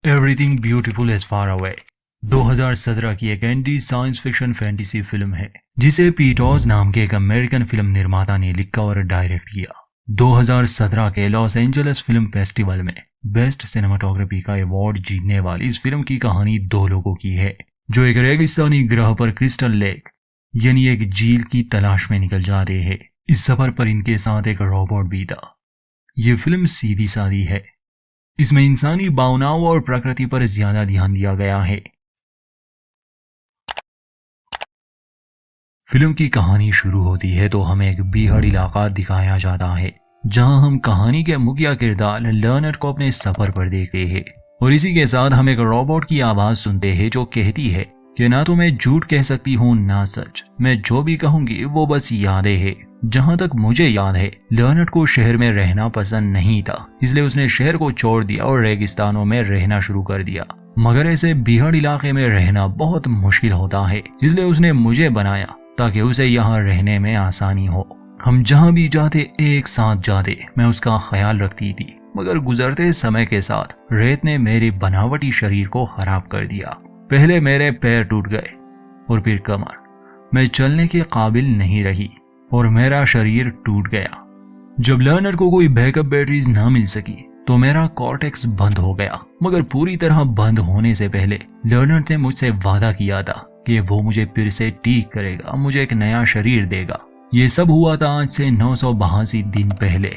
Everything beautiful as far away 2017 की एक anti science fiction fantasy film है जिसे पीट ओज नाम के एक अमेरिकन फिल्म निर्माता ने लिखा और डायरेक्ट किया। 2017 के लॉस एंजलिस फिल्म फेस्टिवल में बेस्ट सिनेमाटोग्राफी का अवार्ड जीतने वाली इस फिल्म की कहानी दो लोगों की है जो एक रेगिस्तानी ग्रह पर क्रिस्टल लेक यानी एक झील की तलाश में निकल जाते हैं। इस सफर पर इनके साथ एक रोबोट भी था। ये फिल्म सीधी सादी है, इसमें इंसानी भावनाओं और प्रकृति पर ज्यादा ध्यान दिया गया है। फिल्म की कहानी शुरू होती है तो हमें एक बीहड़ इलाका दिखाया जाता है जहां हम कहानी के मुखिया किरदार लर्नर को अपने सफर पर देखते हैं और इसी के साथ हम एक रोबोट की आवाज सुनते हैं जो कहती है कि ना तो मैं झूठ कह सकती हूँ ना सच, मैं जो भी कहूंगी वो बस यादें हैं। जहां तक मुझे याद है लर्नट को शहर में रहना पसंद नहीं था, इसलिए उसने शहर को छोड़ दिया और रेगिस्तानों में रहना शुरू कर दिया। मगर ऐसे बीहड़ इलाके में रहना बहुत मुश्किल होता है, इसलिए उसने मुझे बनाया ताकि उसे यहाँ रहने में आसानी हो। हम जहाँ भी जाते एक साथ जाते, मैं उसका ख्याल रखती थी। मगर गुजरते समय के साथ रेत ने मेरे बनावटी शरीर को खराब कर दिया। पहले मेरे पैर टूट गए और फिर कमर। मैं चलने के काबिल नहीं रही और मेरा शरीर टूट गया। जब लर्नर को कोई बैकअप बैटरीज ना मिल सकी तो मेरा कॉर्टेक्स बंद हो गया। मगर पूरी तरह बंद होने से पहले लर्नर ने मुझसे वादा किया था कि वो मुझे फिर से ठीक करेगा, मुझे एक नया शरीर देगा। ये सब हुआ था आज से 982 दिन पहले।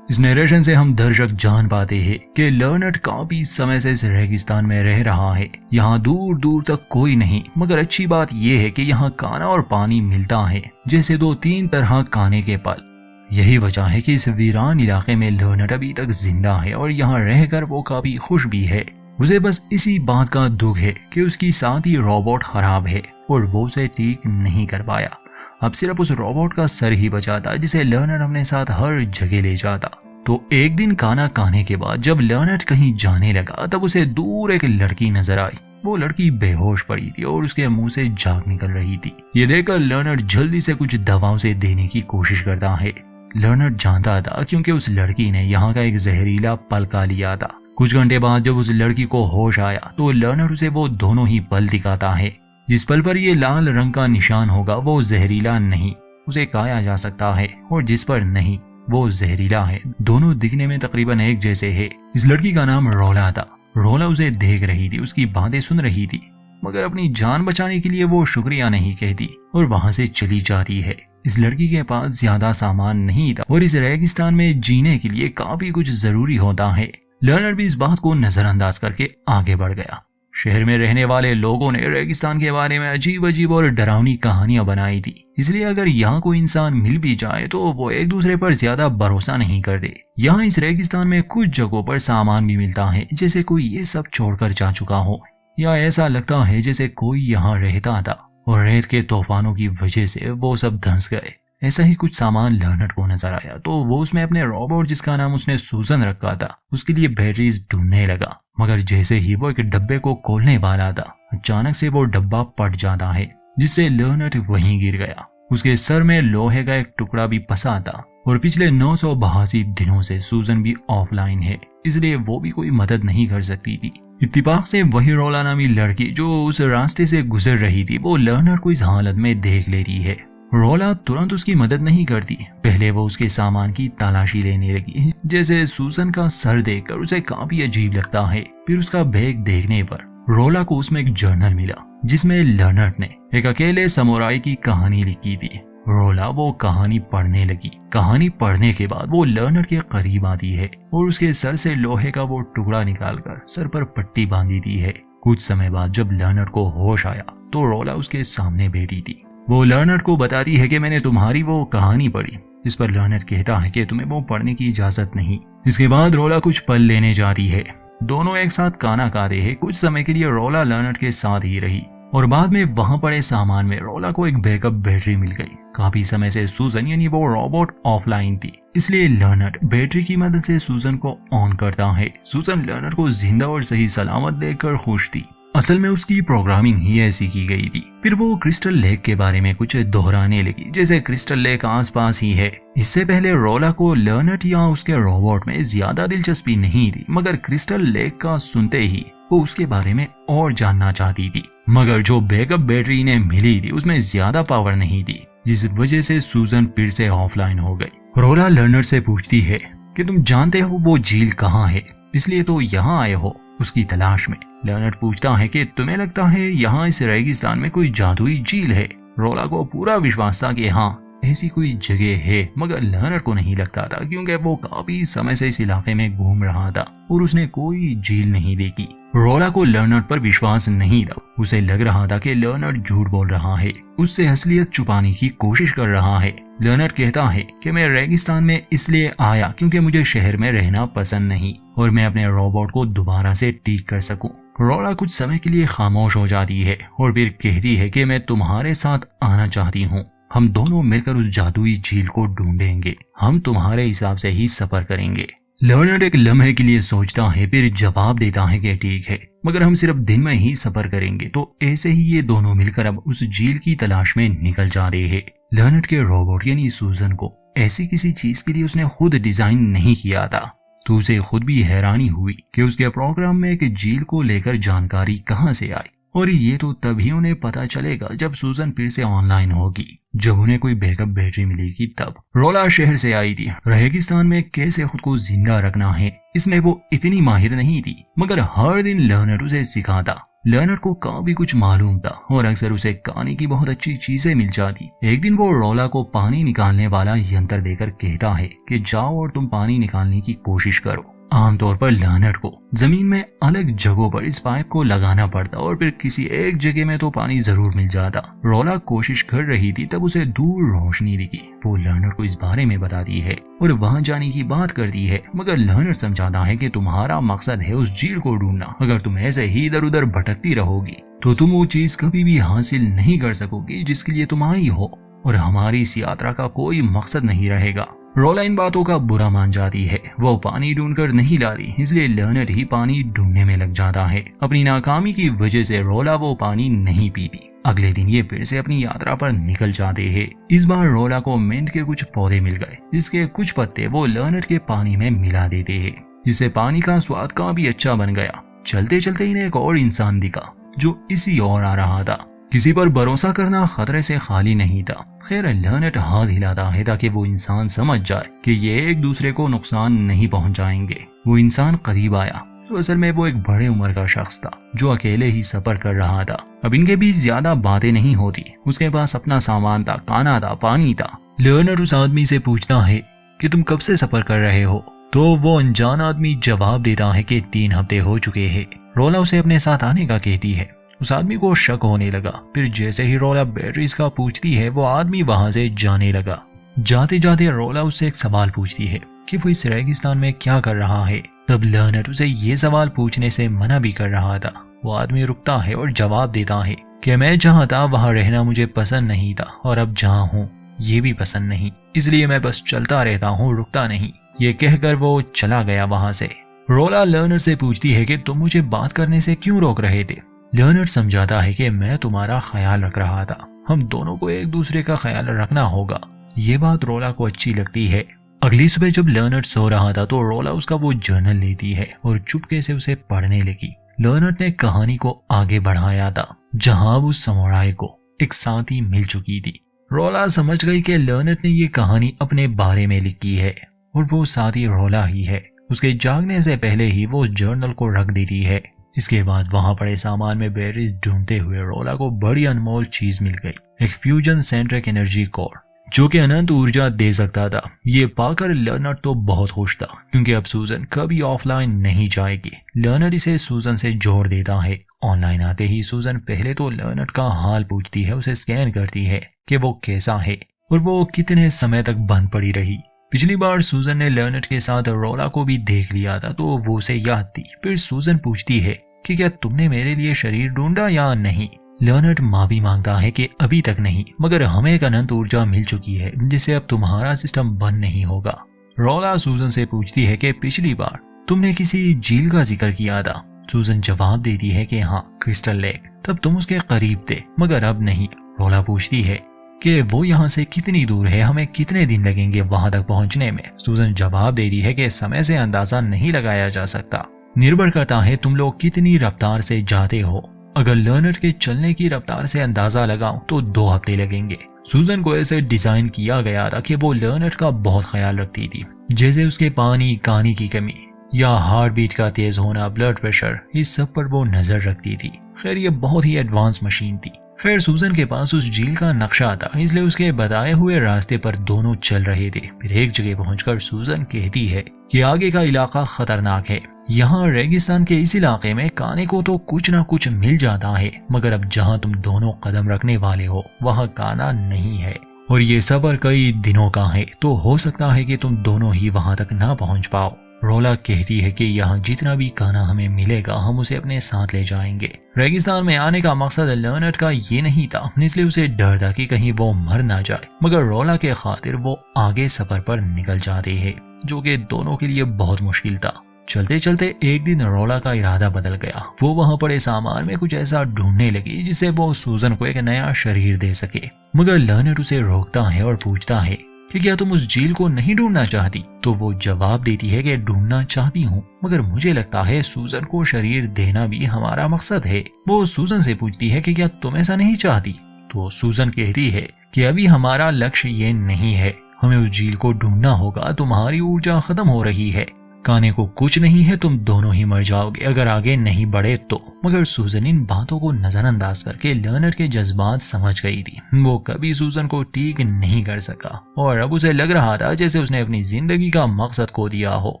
इस नरेशन से हम दर्शक जान पाते हैं कि लर्नट काफी समय से इस रेगिस्तान में रह रहा है। यहाँ दूर दूर तक कोई नहीं, मगर अच्छी बात यह है कि यहाँ खाना और पानी मिलता है, जैसे 2-3 तरह खाने के पल। यही वजह है कि इस वीरान इलाके में लर्नट अभी तक जिंदा है और यहाँ रहकर वो काफी खुश भी है। उसे बस इसी बात का दुख है कि उसकी साथी रोबोट खराब है और वो उसे ठीक नहीं कर पाया। अब सिर्फ उस रोबोट का सर ही बचा था जिसे लर्नर अपने साथ हर जगह ले जाता। तो एक दिन खाना खाने के बाद जब लर्नर कहीं जाने लगा तब उसे दूर एक लड़की नजर आई। वो लड़की बेहोश पड़ी थी और उसके मुंह से झाग निकल रही थी। ये देखकर लर्नर जल्दी से कुछ दवाओं से देने की कोशिश करता है। लर्नर जानता था क्योंकि उस लड़की ने यहाँ का एक जहरीला पल खा लिया था। कुछ घंटे बाद जब उस लड़की को होश आया तो लर्नर उसे वो दोनों ही पल दिखाता है। जिस पल पर ये लाल रंग का निशान होगा वो जहरीला नहीं, उसे खाया जा सकता है, और जिस पर नहीं वो जहरीला है। दोनों दिखने में तकरीबन एक जैसे है। इस लड़की का नाम रोला था। रोला उसे देख रही थी, उसकी बातें सुन रही थी, मगर अपनी जान बचाने के लिए वो शुक्रिया नहीं कहती और वहां से चली जाती है। इस लड़की के पास ज्यादा सामान नहीं था और इस रेगिस्तान में जीने के लिए काफी कुछ जरूरी होता है। लर्नर भी इस बात को नजरअंदाज करके आगे बढ़ गया। शहर में रहने वाले लोगों ने रेगिस्तान के बारे में अजीब अजीब और डरावनी कहानियां बनाई थी, इसलिए अगर यहाँ कोई इंसान मिल भी जाए तो वो एक दूसरे पर ज्यादा भरोसा नहीं करते। यहाँ इस रेगिस्तान में कुछ जगहों पर सामान भी मिलता है, जैसे कोई ये सब छोड़कर जा चुका हो, या ऐसा लगता है जैसे कोई यहाँ रहता था और रेत के तूफानों की वजह से वो सब धंस गए। ऐसा ही कुछ सामान लर्नर को नजर आया तो वो उसमें अपने रोबोट, जिसका नाम उसने सूजन रखा था, उसके लिए बैटरीज ढूंढने लगा। मगर जैसे ही वो एक डब्बे को खोलने वाला था अचानक से वो डब्बा फट जाता है, जिससे लर्नर वहीं गिर गया। उसके सर में लोहे का एक टुकड़ा भी फंसा था और पिछले 982 दिनों से सूजन भी ऑफलाइन है, इसलिए वो भी कोई मदद नहीं कर सकती थी। इत्तेफाक से वही रोला नामी लड़की जो उस रास्ते से गुजर रही थी वो लर्नर को इस हालत में देख लेती है। रोला तुरंत उसकी मदद नहीं करती, पहले वो उसके सामान की तलाशी लेने लगी। जैसे सूजन का सर देखकर उसे काफी अजीब लगता है। फिर उसका बैग देखने पर रोला को उसमें एक जर्नल मिला जिसमें लर्नर ने एक अकेले समुराई की कहानी लिखी थी। रोला वो कहानी पढ़ने लगी। कहानी पढ़ने के बाद वो लर्नर के करीब आती है और उसके सर से लोहे का वो टुकड़ा निकालकर सर पर पट्टी बांध दी है। कुछ समय बाद जब लर्नर को होश आया तो रोला उसके सामने बैठी थी। वो लर्नर को बताती है कि मैंने तुम्हारी वो कहानी पढ़ी। इस पर लर्नर कहता है कि तुम्हें वो पढ़ने की इजाजत नहीं। इसके बाद रोला कुछ पल लेने जाती है। दोनों एक साथ खाना खाते हैं। कुछ समय के लिए रोला लर्नर के साथ ही रही और बाद में वहां पड़े सामान में रोला को एक बैकअप बैटरी मिल गई। काफी समय से सूजन यानी वो रोबोट ऑफलाइन थी, इसलिए लर्नर बैटरी की मदद से सूजन को ऑन करता है। सूजन लर्नर को जिंदा और सही सलामत देखकर खुश थी। असल में उसकी प्रोग्रामिंग ही ऐसी की गई थी। फिर वो क्रिस्टल लेक के बारे में कुछ दोहराने लगी, जैसे क्रिस्टल लेक आसपास ही है। इससे पहले रोला को लर्नट या उसके रोबोट में ज्यादा दिलचस्पी नहीं थी, मगर क्रिस्टल लेक का सुनते ही वो उसके बारे में और जानना चाहती थी। मगर जो बैकअप बैटरी इन्हें मिली थी उसमें ज्यादा पावर नहीं थी, जिस वजह से सूजन फिर से ऑफलाइन हो गई। रोला लर्नट से पूछती है कि तुम जानते हो वो झील कहाँ है, इसलिए तो यहाँ आए हो उसकी तलाश में। लर्नट पूछता है कि तुम्हें लगता है यहाँ इस रेगिस्तान में कोई जादुई झील है। रोला को पूरा विश्वास था कि हाँ ऐसी कोई जगह है, मगर लर्नट को नहीं लगता था, क्योंकि वो काफी समय से इस इलाके में घूम रहा था और उसने कोई झील नहीं देखी। रोला को लर्नट पर विश्वास नहीं था। उसे लग रहा था कि लर्नट झूठ बोल रहा है, उससे असलियत छुपाने की कोशिश कर रहा है। लर्नट कहता है कि मैं रेगिस्तान में इसलिए आया क्योंकि मुझे शहर में रहना पसंद नहीं और मैं अपने रोबोट को दोबारा से ठीक कर सकूं। रोला कुछ समय के लिए खामोश हो जाती है और फिर कहती है कि मैं तुम्हारे साथ आना चाहती हूँ। हम दोनों मिलकर उस जादुई झील को ढूंढेंगे। हम तुम्हारे हिसाब से ही सफर करेंगे। लर्नट एक लम्हे के लिए सोचता है, फिर जवाब देता है कि ठीक है, मगर हम सिर्फ दिन में ही सफर करेंगे। तो ऐसे ही ये दोनों मिलकर अब उस झील की तलाश में निकल जा रहे हैं। लर्नट के रोबोट यानी सूजन को ऐसी किसी चीज के लिए उसने खुद डिजाइन नहीं किया था, तो उसे खुद भी हैरानी हुई कि उसके प्रोग्राम में एक झील को लेकर जानकारी कहां से आई। और ये तो तभी उन्हें पता चलेगा जब सूजन फिर से ऑनलाइन होगी, जब उन्हें कोई बैकअप बैटरी मिलेगी तब। रोला शहर से आई थी, रेगिस्तान में कैसे खुद को जिंदा रखना है इसमें वो इतनी माहिर नहीं थी, मगर हर दिन लर्नट उसे सिखाता। लर्नट को काफी कुछ मालूम था और अक्सर उसे खाने की बहुत अच्छी चीजें मिल जाती। एक दिन वो रोला को पानी निकालने वाला यंत्र देकर कहता है कि जाओ और तुम पानी निकालने की कोशिश करो। आमतौर पर लर्नट को जमीन में अलग जगहों पर इस पाइप को लगाना पड़ता और फिर किसी एक जगह में तो पानी जरूर मिल जाता। रोला कोशिश कर रही थी, तब उसे दूर रोशनी दिखी। वो लर्नट को इस बारे में बताती है और वहां जाने की बात करती है, मगर लर्नट समझाता है कि तुम्हारा मकसद है उस झील को ढूंढना। अगर तुम ऐसे ही इधर उधर भटकती रहोगी तो तुम वो चीज कभी भी हासिल नहीं कर सकोगी जिसके लिए तुम आई हो, और हमारी इस यात्रा का कोई मकसद नहीं रहेगा। रोला इन बातों का बुरा मान जाती है। वो पानी ढूंढकर नहीं ला रही, इसलिए लर्नट ही पानी ढूंढने में लग जाता है। अपनी नाकामी की वजह से रोला वो पानी नहीं पीती। अगले दिन ये फिर से अपनी यात्रा पर निकल जाते हैं। इस बार रोला को मिंट के कुछ पौधे मिल गए, जिसके कुछ पत्ते वो लर्नट के पानी में मिला देते हैं, जिससे पानी का स्वाद काफी अच्छा बन गया। चलते चलते इन्हें एक और इंसान दिखा जो इसी ओर आ रहा था। किसी पर भरोसा करना खतरे से खाली नहीं था। खैर लर्नट हाथ हिलाता है ताकि वो इंसान समझ जाए कि ये एक दूसरे को नुकसान नहीं पहुंचाएंगे। वो इंसान करीब आया तो असल में वो एक बड़े उम्र का शख्स था जो अकेले ही सफर कर रहा था। अब इनके बीच ज्यादा बातें नहीं होती। उसके पास अपना सामान था, खाना था, पानी था। लर्नट उस आदमी से पूछता है कि तुम कब से सफर कर रहे हो, तो वो अनजान आदमी जवाब देता है कि 3 हफ्ते हो चुके हैं। रोला उसे अपने साथ आने का कहती है। उस आदमी को शक होने लगा। फिर जैसे ही रोला बैटरीज का पूछती है, वो आदमी वहां से जाने लगा। जाते जाते रोला उससे एक सवाल पूछती है कि वो इस रेगिस्तान में क्या कर रहा है। तब लर्नट उसे ये सवाल पूछने से मना भी कर रहा था। वो आदमी रुकता है और जवाब देता है कि मैं जहाँ था वहाँ रहना मुझे पसंद नहीं था, और अब जहाँ हूँ ये भी पसंद नहीं, इसलिए मैं बस चलता रहता हूँ, रुकता नहीं। ये कहकर वो चला गया वहां से। रोला लर्नट से पूछती है कि तुम मुझे बात करने से क्यों रोक रहे थे। लर्नट समझाता है कि मैं तुम्हारा ख्याल रख रहा था, हम दोनों को एक दूसरे का ख्याल रखना होगा। ये बात रोला को अच्छी लगती है। अगली सुबह जब लर्नट सो रहा था तो रोला उसका वो जर्नल लेती है और चुपके से उसे पढ़ने लगी। लर्नट ने कहानी को आगे बढ़ाया था जहां उस समुराई को एक साथी मिल चुकी थी। रोला समझ गई कि लर्नट ने ये कहानी अपने बारे में लिखी है और वो साथी रोला ही है। उसके जागने से पहले ही वो जर्नल को रख देती है। इसके बाद वहां पड़े सामान में बैटरीज ढूंढते हुए रोला को बड़ी अनमोल चीज मिल गई, एक फ्यूजन सेंट्रिक एनर्जी कोर जो कि अनंत ऊर्जा दे सकता था। ये पाकर लर्नट तो बहुत खुश था क्योंकि अब सूजन कभी ऑफलाइन नहीं जाएगी। लर्नट इसे सूजन से जोड़ देता है। ऑनलाइन आते ही सूजन पहले तो लर्नट का हाल पूछती है, उसे स्कैन करती है कि वो कैसा है और वो कितने समय तक बंद पड़ी रही। पिछली बार सूजन ने लर्नट के साथ रोला को भी देख लिया था तो वो उसे याद थी। फिर सूजन पूछती है कि क्या तुमने मेरे लिए शरीर ढूंढा या नहीं। लर्नट माफी मांगता है कि अभी तक नहीं, मगर हमें एक अनंत ऊर्जा मिल चुकी है जिससे अब तुम्हारा सिस्टम बंद नहीं होगा। रोला सूजन से पूछती है कि पिछली बार तुमने किसी झील का जिक्र किया था सूजन जवाब देती है कि हाँ क्रिस्टल लेक, तब तुम उसके करीब थे मगर अब नहीं। रोला पूछती है कि वो यहाँ से कितनी दूर है, हमें कितने दिन लगेंगे वहां तक पहुंचने में। सूजन जवाब देती है कि समय से अंदाजा नहीं लगाया जा सकता, निर्भर करता है तुम लोग कितनी रफ्तार से जाते हो। अगर लर्नर के चलने की रफ्तार से अंदाजा लगाऊं तो 2 हफ्ते लगेंगे। सूजन को ऐसे डिजाइन किया गया था कि वो लर्नर का बहुत ख्याल रखती थी, जैसे उसके पानी, खाने की कमी या हार्ट बीट का तेज होना, ब्लड प्रेशर, इस सब पर वो नजर रखती थी। खैर ये बहुत ही एडवांस मशीन थी। खैर सूजन के पास उस झील का नक्शा था, इसलिए उसके बताए हुए रास्ते पर दोनों चल रहे थे। फिर एक जगह पहुंचकर सूजन कहती है कि आगे का इलाका खतरनाक है। यहाँ रेगिस्तान के इस इलाके में खाने को तो कुछ ना कुछ मिल जाता है, मगर अब जहाँ तुम दोनों कदम रखने वाले हो वहाँ खाना नहीं है और ये सफर कई दिनों का है, तो हो सकता है कि तुम दोनों ही वहाँ तक ना पहुँच पाओ। रोला कहती है कि यहाँ जितना भी खाना हमें मिलेगा हम उसे अपने साथ ले जाएंगे। रेगिस्तान में आने का मकसद लर्नर का ये नहीं था, इसलिए उसे डर था कि कहीं वो मर ना जाए, मगर रोला के खातिर वो आगे सफर पर निकल जाते हैं, जो कि दोनों के लिए बहुत मुश्किल था। चलते चलते एक दिन रोला का इरादा बदल गया। वो वहाँ पड़े सामान में कुछ ऐसा ढूंढने लगी जिससे वो सूजन को एक नया शरीर दे सके, मगर लर्नर उसे रोकता है और पूछता है कि क्या तुम उस झील को नहीं ढूंढना चाहती? तो वो जवाब देती है कि ढूंढना चाहती हूँ, मगर मुझे लगता है सूजन को शरीर देना भी हमारा मकसद है। वो सूजन से पूछती है कि क्या तुम ऐसा नहीं चाहती? तो सूजन कहती है कि अभी हमारा लक्ष्य ये नहीं है, हमें उस झील को ढूंढना होगा। तुम्हारी ऊर्जा खत्म हो रही है, खाने को कुछ नहीं है, तुम दोनों ही मर जाओगे अगर आगे नहीं बढ़े तो। मगर सूजन इन बातों को नजरअंदाज करके लर्नर के जज्बात समझ गई थी। वो कभी सूजन को ठीक नहीं कर सका और अब उसे लग रहा था जैसे उसने अपनी जिंदगी का मकसद खो दिया हो।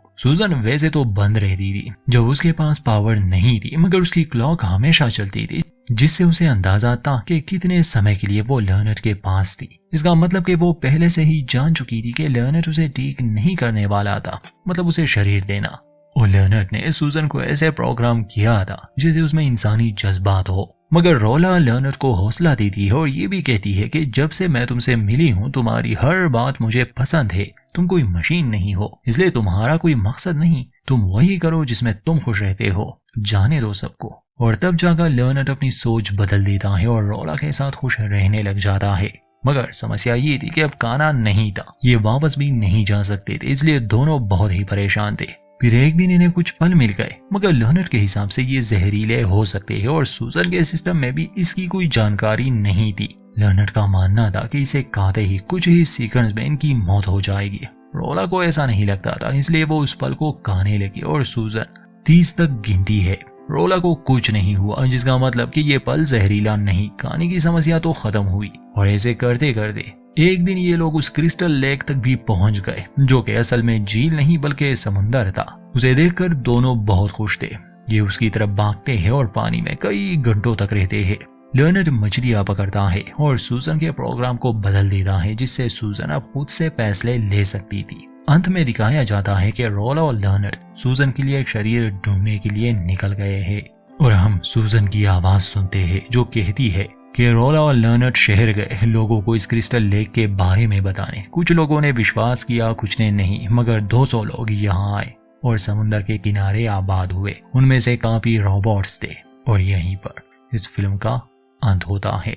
सूजन वैसे तो बंद रहती थी जब उसके पास पावर नहीं थी, मगर उसकी क्लॉक हमेशा चलती थी, जिससे उसे अंदाजा था कि कितने समय के लिए वो लर्नर के पास थी। इसका मतलब कि वो पहले से ही जान चुकी थी कि लर्नर उसे ठीक नहीं करने वाला था, मतलब उसे शरीर देना। और लर्नर ने सूजन को ऐसे प्रोग्राम किया था जैसे उसमें इंसानी जज्बात हो। मगर रोला लर्नर को हौसला देती है और ये भी कहती है कि जब से मैं तुमसे मिली हूँ तुम्हारी हर बात मुझे पसंद है। तुम कोई मशीन नहीं हो, इसलिए तुम्हारा कोई मकसद नहीं, तुम वही करो जिसमें तुम खुश रहते हो, जाने दो सबको। और तब जाकर लर्नर अपनी सोच बदल देता है और रोला के साथ खुश रहने लग जाता है। मगर समस्या ये थी कि अब खाना नहीं था, ये वापस भी नहीं जा सकते थे, इसलिए दोनों बहुत ही परेशान थे। फिर एक दिन इन्हें कुछ फल मिल गए, मगर लर्नर के हिसाब से ये जहरीले हो सकते हैं और सूजन के सिस्टम में भी इसकी कोई जानकारी नहीं थी। लर्नर का मानना था कि इसे खाते ही कुछ ही सेकंड्स में इनकी मौत हो जाएगी। रोला को ऐसा नहीं लगता था, इसलिए वो उस फल को खाने लगी और सूजन 30 तक गिनती है। रोला को कुछ नहीं हुआ, जिसका मतलब कि ये फल जहरीला नहीं, खाने की समस्या तो खत्म हुई। और ऐसे करते करते एक दिन ये लोग उस क्रिस्टल लेक तक भी पहुंच गए, जो कि असल में झील नहीं बल्कि समुंदर था। उसे देखकर दोनों बहुत खुश थे। ये उसकी तरफ भागते हैं और पानी में कई घंटों तक रहते हैं। लर्नर मछलियां पकड़ता है और सूजन के प्रोग्राम को बदल देता है, जिससे सूजन अब खुद से फैसले ले सकती थी। अंत में दिखाया जाता है कि रोला और लर्नर सूजन के लिए एक शरीर ढूंढने के लिए निकल गए हैं और हम सूजन की आवाज सुनते हैं जो कहती है कि रोला और लर्नर शहर गए लोगों को इस क्रिस्टल लेक के बारे में बताने। कुछ लोगों ने विश्वास किया, कुछ ने नहीं, मगर 200 लोग यहाँ आए और समुद्र के किनारे आबाद हुए। उनमें से काफी रोबोट्स थे और यहीं पर इस फिल्म का अंत होता है।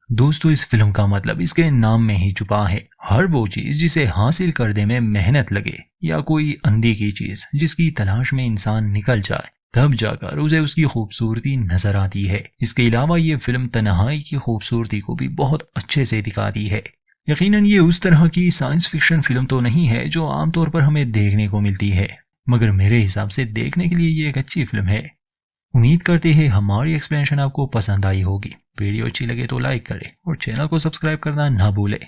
दोस्तों इस फिल्म का मतलब इसके नाम में ही छुपा है। हर वो चीज जिसे हासिल करने में मेहनत लगे या कोई अनदेखी चीज जिसकी तलाश में इंसान निकल जाए, तब जाकर उसे उसकी खूबसूरती नजर आती है। इसके अलावा ये फिल्म तन्हाई की खूबसूरती को भी बहुत अच्छे से दिखाती है। यकीनन ये उस तरह की साइंस फिक्शन फिल्म तो नहीं है जो आमतौर पर हमें देखने को मिलती है, मगर मेरे हिसाब से देखने के लिए ये एक अच्छी फिल्म है। उम्मीद करते हैं हमारी एक्सप्लेनेशन आपको पसंद आई होगी। वीडियो अच्छी लगे तो लाइक करें और चैनल को सब्सक्राइब करना ना भूलें।